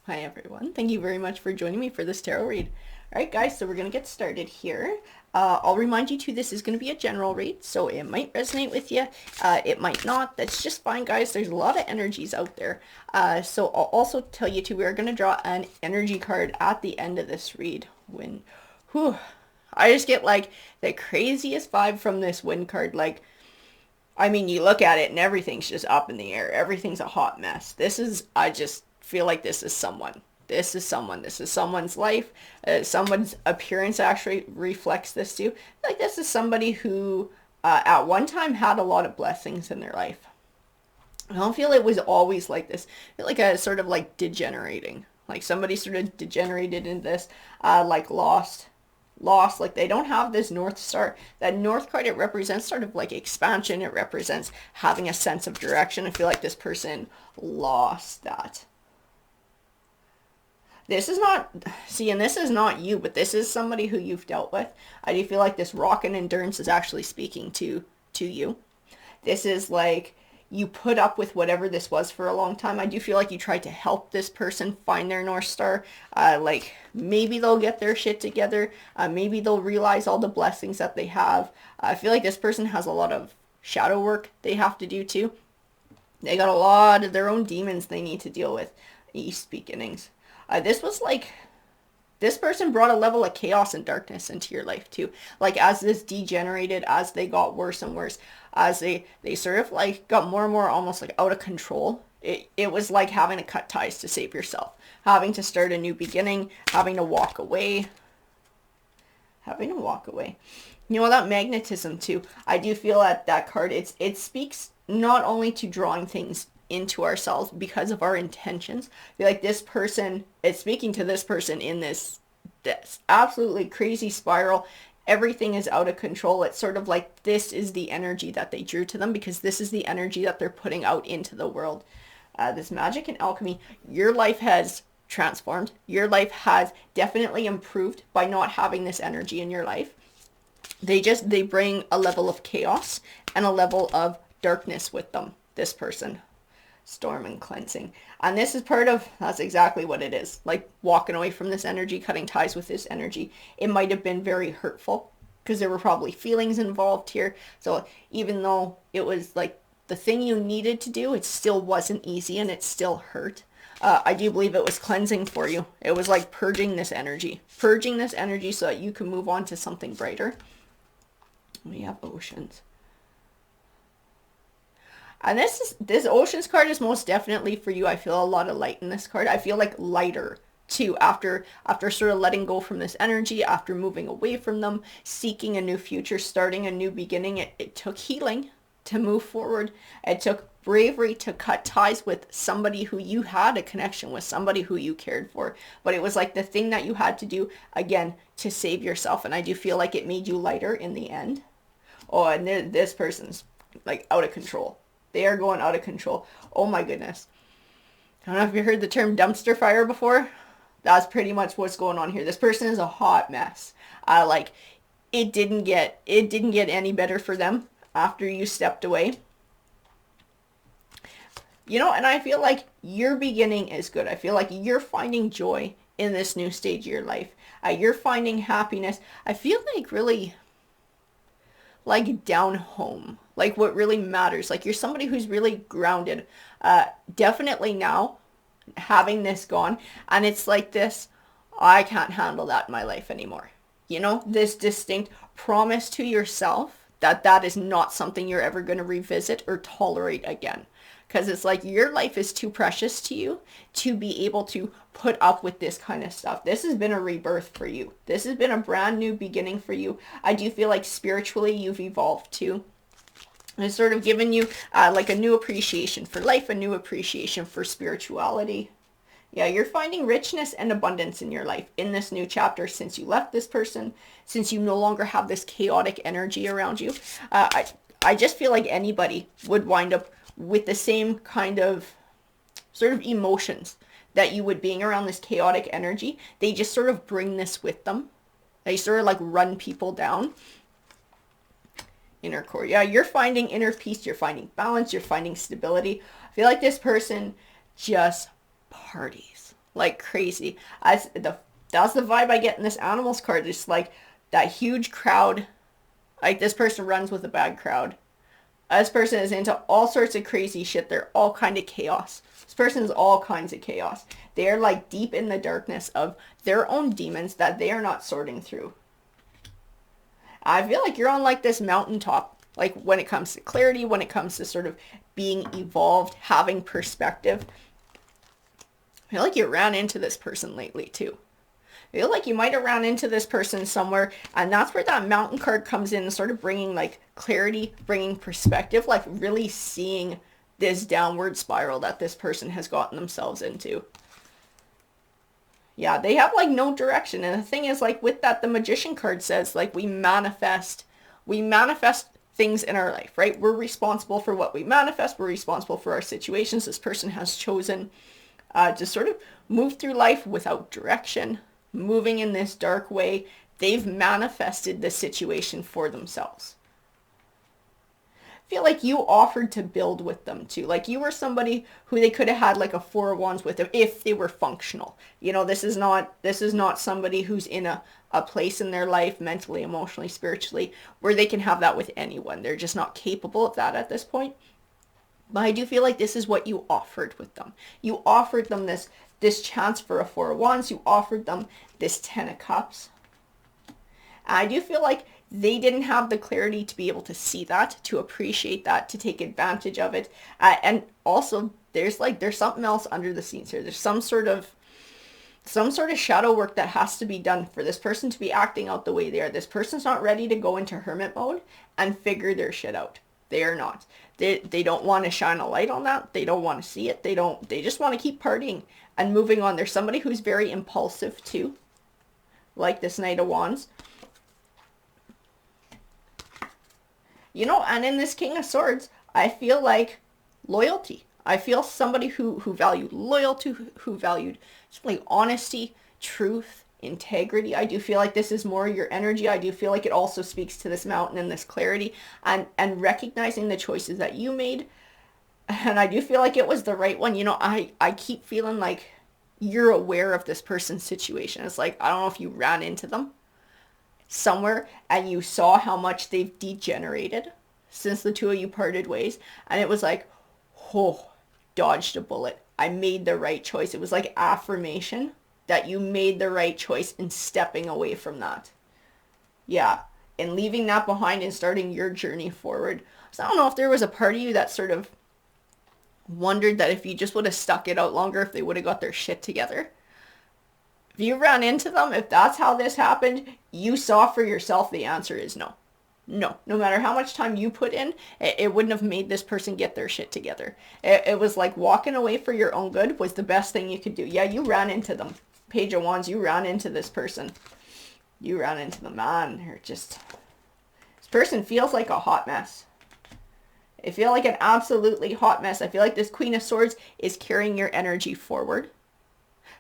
Hi everyone, thank you very much for joining me for this tarot read. Alright guys, so we're going to get started here. I'll remind you too, this is going to be a general read, so it might resonate with you, it might not, that's just fine guys, there's a lot of energies out there. So I'll also tell you too, we're going to draw an energy card at the end of this read. I just get like the craziest vibe from this wind card, like, I mean, you look at it and everything's just up in the air. Everything's a hot mess. I just feel like this is someone. This is someone. This is someone's life. Someone's appearance actually reflects this too. Like this is somebody who at one time had a lot of blessings in their life. I don't feel it was always like this. I feel like a sort of like degenerating. Like somebody sort of degenerated in this, like lost, like they don't have this north star. That north card, it represents sort of like expansion. It represents having a sense of direction. I feel like this person lost that. This is not, see, and this is not you, but this is somebody who you've dealt with. I do feel like this rock and endurance is actually speaking to you. This is like you put up with whatever this was for a long time. I do feel like you tried to help this person find their North Star. Like maybe they'll get their shit together. Maybe they'll realize all the blessings that they have. I feel like this person has a lot of shadow work they have to do too. They got a lot of their own demons they need to deal with. East beginnings. This person brought a level of chaos and darkness into your life too. Like as this degenerated, as they got worse and worse, as they sort of like got more and more almost like out of control. It was like having to cut ties to save yourself. Having to start a new beginning, having to walk away. Having to walk away. You know, that magnetism too. I do feel that card, it speaks not only to drawing things into ourselves because of our intentions. I feel like this person, it's speaking to this person in this absolutely crazy spiral. Everything is out of control. It's sort of like this is the energy that they drew to them because this is the energy that they're putting out into the world. This magic and alchemy, your life has transformed. Your life has definitely improved by not having this energy in your life. They bring a level of chaos and a level of darkness with them, this person. Storm and cleansing. And this is that's exactly what it is. Like walking away from this energy, cutting ties with this energy. It might have been very hurtful because there were probably feelings involved here. So even though it was like the thing you needed to do, it still wasn't easy and it still hurt. I do believe it was cleansing for you. It was like purging this energy so that you can move on to something brighter. We have oceans. And this oceans card is most definitely for you. I feel a lot of light in this card. I feel like lighter too after sort of letting go from this energy, after moving away from them, seeking a new future, starting a new beginning. It took healing to move forward. It took bravery to cut ties with somebody who you had a connection with, somebody who you cared for. But it was like the thing that you had to do, again, to save yourself. And I do feel like it made you lighter in the end. Oh, and this person's like out of control. They are going out of control. Oh my goodness. I don't know if you heard the term dumpster fire before. That's pretty much what's going on here. This person is a hot mess. Like it didn't get any better for them after you stepped away. You know, and I feel like your beginning is good. I feel like you're finding joy in this new stage of your life. You're finding happiness. I feel like really like down home, like what really matters. Like you're somebody who's really grounded. Definitely now having this gone, and it's like this, I can't handle that in my life anymore. You know, this distinct promise to yourself that that is not something you're ever going to revisit or tolerate again. Because it's like your life is too precious to you to be able to put up with this kind of stuff. This has been a rebirth for you. This has been a brand new beginning for you. I do feel like spiritually you've evolved too. It's sort of given you like a new appreciation for life, a new appreciation for spirituality. Yeah, you're finding richness and abundance in your life in this new chapter since you left this person, since you no longer have this chaotic energy around you. I just feel like anybody would wind up with the same kind of sort of emotions that you would being around this chaotic energy. They just sort of bring this with them. They sort of like run people down. Inner core. Yeah, you're finding inner peace. You're finding balance. You're finding stability. I feel like this person just parties. like crazy. That's the vibe I get in this animals card. It's like that huge crowd. Like this person runs with a bad crowd. This person is into all sorts of crazy shit. They're all kind of chaos. This person is all kinds of chaos. They're like deep in the darkness of their own demons that they are not sorting through. I feel like you're on like this mountaintop, like when it comes to clarity, when it comes to sort of being evolved, having perspective. I feel like you ran into this person lately too. I feel like you might have ran into this person somewhere, and that's where that mountain card comes in, sort of bringing like clarity, bringing perspective, like really seeing this downward spiral that this person has gotten themselves into. Yeah, they have like no direction. And the thing is, like with that, the magician card says like we manifest things in our life, right? We're responsible for what we manifest. We're responsible for our situations. This person has chosen to sort of move through life without direction, moving in this dark way. They've manifested the situation for themselves. I feel like you offered to build with them too. Like you were somebody who they could have had like a Four of Wands with if they were functional. You know, this is not somebody who's in a place in their life mentally, emotionally, spiritually, where they can have that with anyone. They're just not capable of that at this point. But I do feel like this is what you offered with them. You offered them this chance for a Four of Wands. You offered them this Ten of Cups. And I do feel like they didn't have the clarity to be able to see that, to appreciate that, to take advantage of it. And also, there's something else under the scenes here. There's some sort of shadow work that has to be done for this person to be acting out the way they are. This person's not ready to go into hermit mode and figure their shit out. They are not. They don't want to shine a light on that. They don't want to see it. They just want to keep partying and moving on. There's somebody who's very impulsive too, like this Knight of Wands. You know, and in this King of Swords, I feel like loyalty. I feel somebody who valued loyalty, who valued just like honesty, truth, integrity. I do feel like this is more your energy. I do feel like it also speaks to this mountain and this clarity and recognizing the choices that you made. And I do feel like it was the right one. You know, I keep feeling like you're aware of this person's situation. It's like, I don't know if you ran into them somewhere and you saw how much they've degenerated since the two of you parted ways, and it was like, oh, dodged a bullet. I made the right choice. It was like affirmation that you made the right choice in stepping away from that. Yeah, and leaving that behind and starting your journey forward. So I don't know if there was a part of you that sort of wondered that if you just would have stuck it out longer, if they would have got their shit together. If you ran into them, if that's how this happened, you saw for yourself the answer is no. No. No matter how much time you put in, it wouldn't have made this person get their shit together. It was like walking away for your own good was the best thing you could do. Yeah, you ran into them. Page of Wands, you ran into this person. You ran into the man. They're just... This person feels like a hot mess. They feel like an absolutely hot mess. I feel like this Queen of Swords is carrying your energy forward.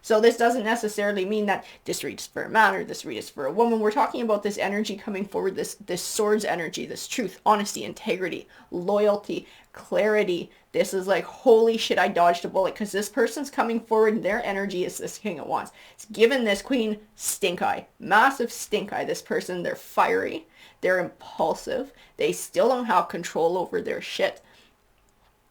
So this doesn't necessarily mean that this read is for a man or this read is for a woman. We're talking about this energy coming forward, this swords energy, this truth, honesty, integrity, loyalty, clarity. This is like, holy shit, I dodged a bullet, because this person's coming forward and their energy is this King of Wands. It's given this queen stink eye, massive stink eye. This person, they're fiery, they're impulsive, they still don't have control over their shit.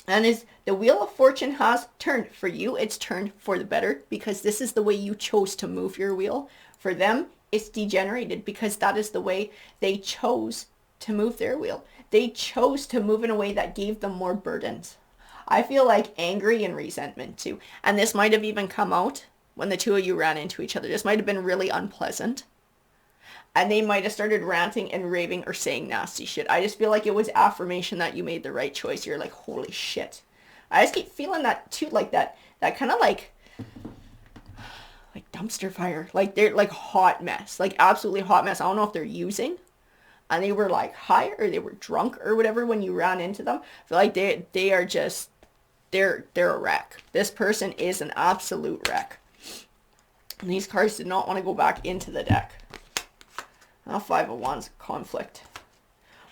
And as the Wheel of Fortune has turned for you, it's turned for the better, because this is the way you chose to move your wheel. For them, it's degenerated because that is the way they chose to move their wheel. They chose to move in a way that gave them more burdens. I feel like angry and resentment too. And this might have even come out when the two of you ran into each other. This might have been really unpleasant. And they might have started ranting and raving or saying nasty shit. I just feel like it was affirmation that you made the right choice. You're like, holy shit. I just keep feeling that too, like that kind of like dumpster fire. Like they're like hot mess, like absolutely hot mess. I don't know if they're using and they were like high or they were drunk or whatever when you ran into them. I feel like they are just, they're a wreck. This person is an absolute wreck. And these cards did not want to go back into the deck. Five of Wands, conflict.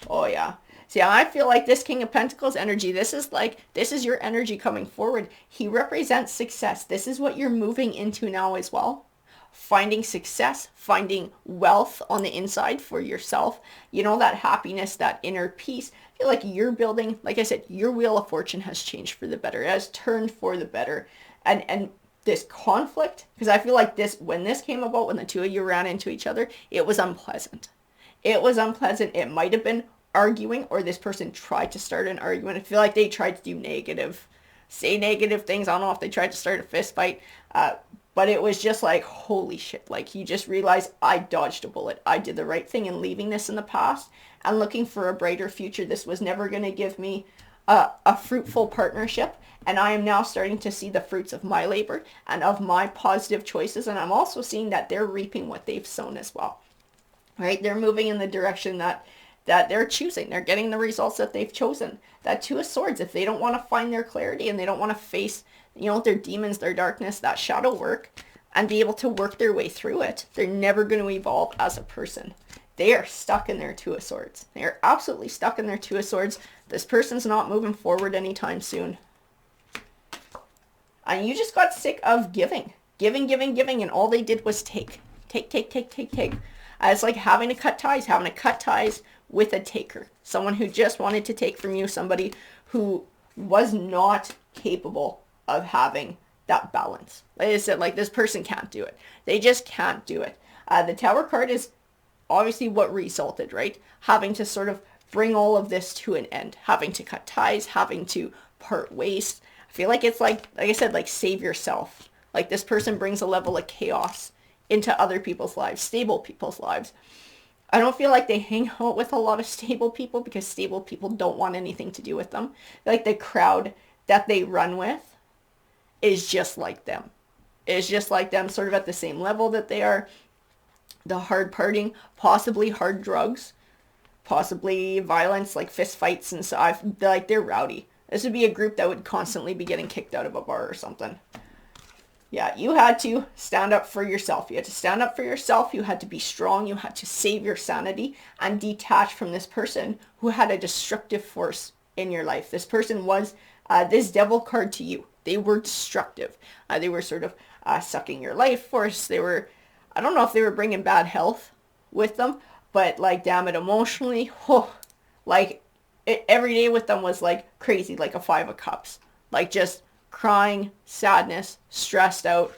Oh yeah. See, I feel like this King of Pentacles energy, this is your energy coming forward. He represents success. This is what you're moving into now as well. Finding success, finding wealth on the inside for yourself. You know, that happiness, that inner peace. I feel like you're building, like I said, your wheel of fortune has changed for the better. It has turned for the better. And this conflict, because I feel like when this came about, when the two of you ran into each other, it was unpleasant. It was unpleasant. It might have been arguing, or this person tried to start an argument. I feel like they tried to say negative things. I don't know if they tried to start a fist fight, but it was just like, holy shit. Like, you just realize, I dodged a bullet. I did the right thing in leaving this in the past and looking for a brighter future. This was never going to give me a fruitful partnership. And I am now starting to see the fruits of my labor and of my positive choices. And I'm also seeing that they're reaping what they've sown as well. Right? They're moving in the direction that they're choosing. They're getting the results that they've chosen. That Two of Swords, if they don't want to find their clarity and they don't want to face, their demons, their darkness, that shadow work, and be able to work their way through it, they're never going to evolve as a person. They are stuck in their Two of Swords. They are absolutely stuck in their Two of Swords. This person's not moving forward anytime soon. And you just got sick of giving, and all they did was take. It's like having to cut ties with a taker. Someone who just wanted to take from you, somebody who was not capable of having that balance. Like I said, like, this person can't do it. They just can't do it. The Tower card is obviously what resulted, right? Having to sort of bring all of this to an end, having to cut ties, having to part ways. I feel like it's like I said, like, save yourself. Like, this person brings a level of chaos into other people's lives, stable people's lives. I don't feel like they hang out with a lot of stable people, because stable people don't want anything to do with them. Like, the crowd that they run with is just like them. It's just like them, sort of at the same level that they are. The hard partying, possibly hard drugs, possibly violence, like fist fights and stuff. Like, they're rowdy. This would be a group that would constantly be getting kicked out of a bar or something. Yeah, you had to stand up for yourself. You had to stand up for yourself. You had to be strong. You had to save your sanity and detach from this person who had a destructive force in your life. This person was this devil card to you. They were destructive. They were sort of sucking your life force. They were, I don't know if they were bringing bad health with them, but, like, damn it, emotionally, every day with them was like crazy, like a 5 of Cups. Like, just crying, sadness, stressed out.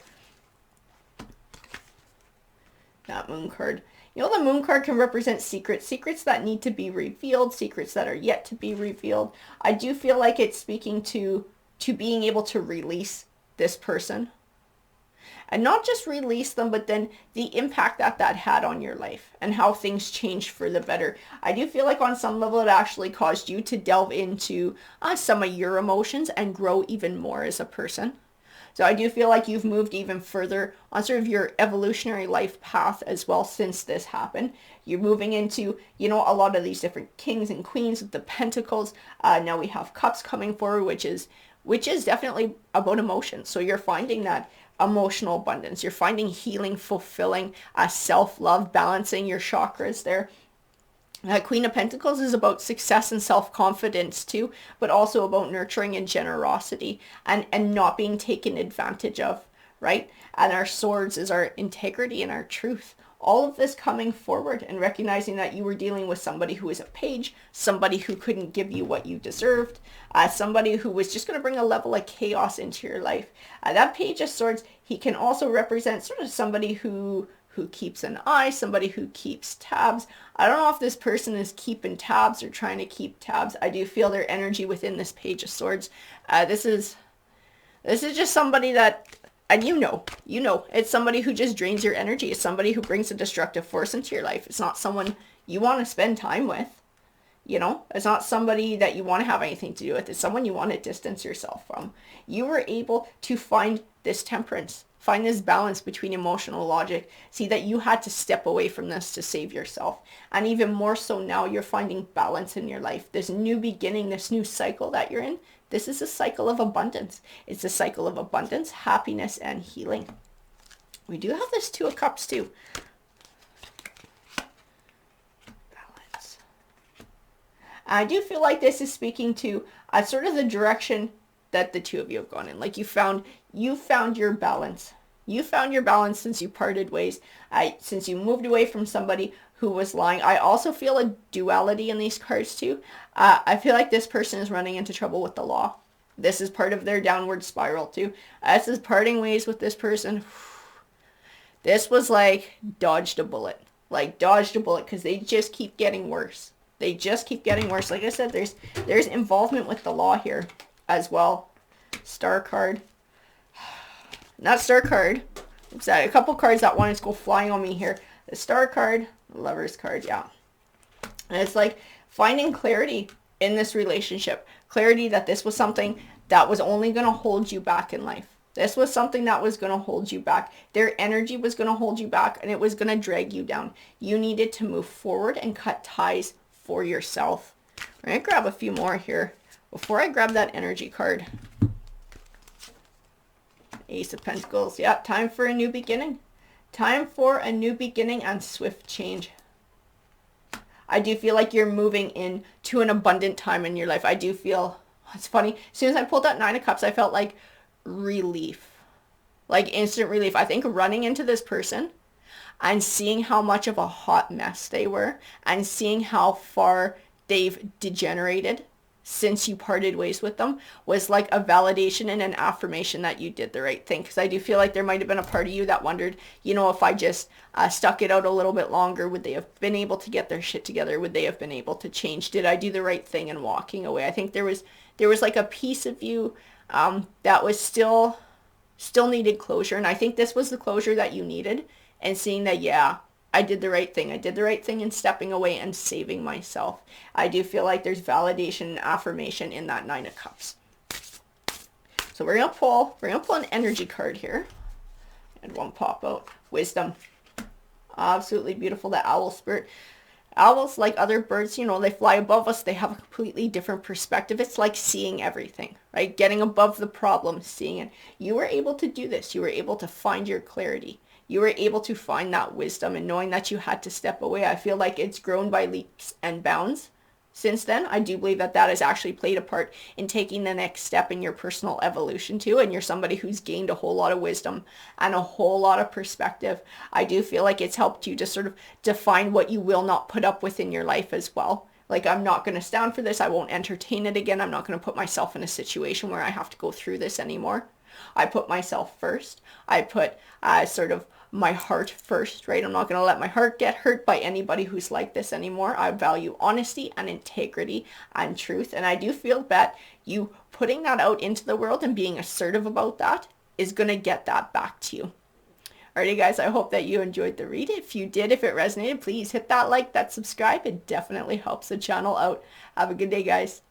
That Moon card. The Moon card can represent secrets that need to be revealed, secrets that are yet to be revealed. I do feel like it's speaking to being able to release this person. And not just release them, but then the impact that had on your life and how things changed for the better. I do feel like on some level it actually caused you to delve into some of your emotions and grow even more as a person. So I do feel like you've moved even further on sort of your evolutionary life path as well since this happened. You're moving into, a lot of these different kings and queens with the pentacles. Now we have cups coming forward, which is definitely about emotion. So you're finding that emotional abundance. You're finding healing, fulfilling, self-love, balancing your chakras there. Queen of Pentacles is about success and self-confidence too, but also about nurturing and generosity and not being taken advantage of, right? And our swords is our integrity and our truth. All of this coming forward and recognizing that you were dealing with somebody who is a page, somebody who couldn't give you what you deserved, somebody who was just going to bring a level of chaos into your life. That Page of Swords, he can also represent sort of somebody who keeps an eye, somebody who keeps tabs. I don't know if this person is keeping tabs or trying to keep tabs. I do feel their energy within this Page of Swords. This is just somebody that, and it's somebody who just drains your energy. It's somebody who brings a destructive force into your life. It's not someone you want to spend time with. It's not somebody that you want to have anything to do with. It's someone you want to distance yourself from. You were able to find this temperance, find this balance between emotional logic. See that you had to step away from this to save yourself. And even more so now, you're finding balance in your life. This new beginning, this new cycle that you're in, this is a cycle of abundance. It's a cycle of abundance, happiness, and healing. We do have this Two of Cups too. I do feel like this is speaking to sort of the direction that the two of you have gone in. Like you found your balance. You found your balance since you parted ways. Since you moved away from somebody who was lying. I also feel a duality in these cards too. I feel like this person is running into trouble with the law. This is part of their downward spiral too. This is parting ways with this person. This was like dodged a bullet. Like dodged a bullet because they just keep getting worse. They just keep getting worse. Like I said, there's involvement with the law here as well. Star card. Not star card. Oops, a couple cards that wanted to go flying on me here. The star card, lover's card, yeah. And it's like finding clarity in this relationship. Clarity that this was something that was only going to hold you back in life. This was something that was going to hold you back. Their energy was going to hold you back and it was going to drag you down. You needed to move forward and cut ties for yourself. I'm going to grab a few more here before I grab that energy card. Ace of Pentacles. Yeah, time for a new beginning. Time for a new beginning and swift change. I do feel like you're moving into an abundant time in your life. I do feel, it's funny, as soon as I pulled that Nine of Cups, I felt like relief. Like instant relief. I think running into this person and seeing how much of a hot mess they were and seeing how far they've degenerated since you parted ways with them was like a validation and an affirmation that you did the right thing. Because I do feel like there might have been a part of you that wondered, you know, if I just stuck it out a little bit longer, would they have been able to get their shit together? Would they have been able to change? Did I do the right thing in walking away? I think there was like a piece of you that was still needed closure. And I think this was the closure that you needed, and seeing that, yeah, I did the right thing. I did the right thing in stepping away and saving myself. I do feel like there's validation and affirmation in that Nine of Cups. So we're gonna pull an energy card here. And one pop out. Wisdom. Absolutely beautiful. The owl spirit. Owls, like other birds, you know, they fly above us. They have a completely different perspective. It's like seeing everything, right? Getting above the problem, seeing it. You were able to do this. You were able to find your clarity. You were able to find that wisdom, and knowing that you had to step away. I feel like it's grown by leaps and bounds since then. I do believe that that has actually played a part in taking the next step in your personal evolution too. And you're somebody who's gained a whole lot of wisdom and a whole lot of perspective. I do feel like it's helped you to sort of define what you will not put up with in your life as well. Like, I'm not going to stand for this. I won't entertain it again. I'm not going to put myself in a situation where I have to go through this anymore. I put myself first. I put sort of my heart first, right? I'm not going to let my heart get hurt by anybody who's like this anymore. I value honesty and integrity and truth. And I do feel that you putting that out into the world and being assertive about that is going to get that back to you. Alrighty guys, I hope that you enjoyed the read. If you did, if it resonated, please hit that like, that subscribe. It definitely helps the channel out. Have a good day, guys.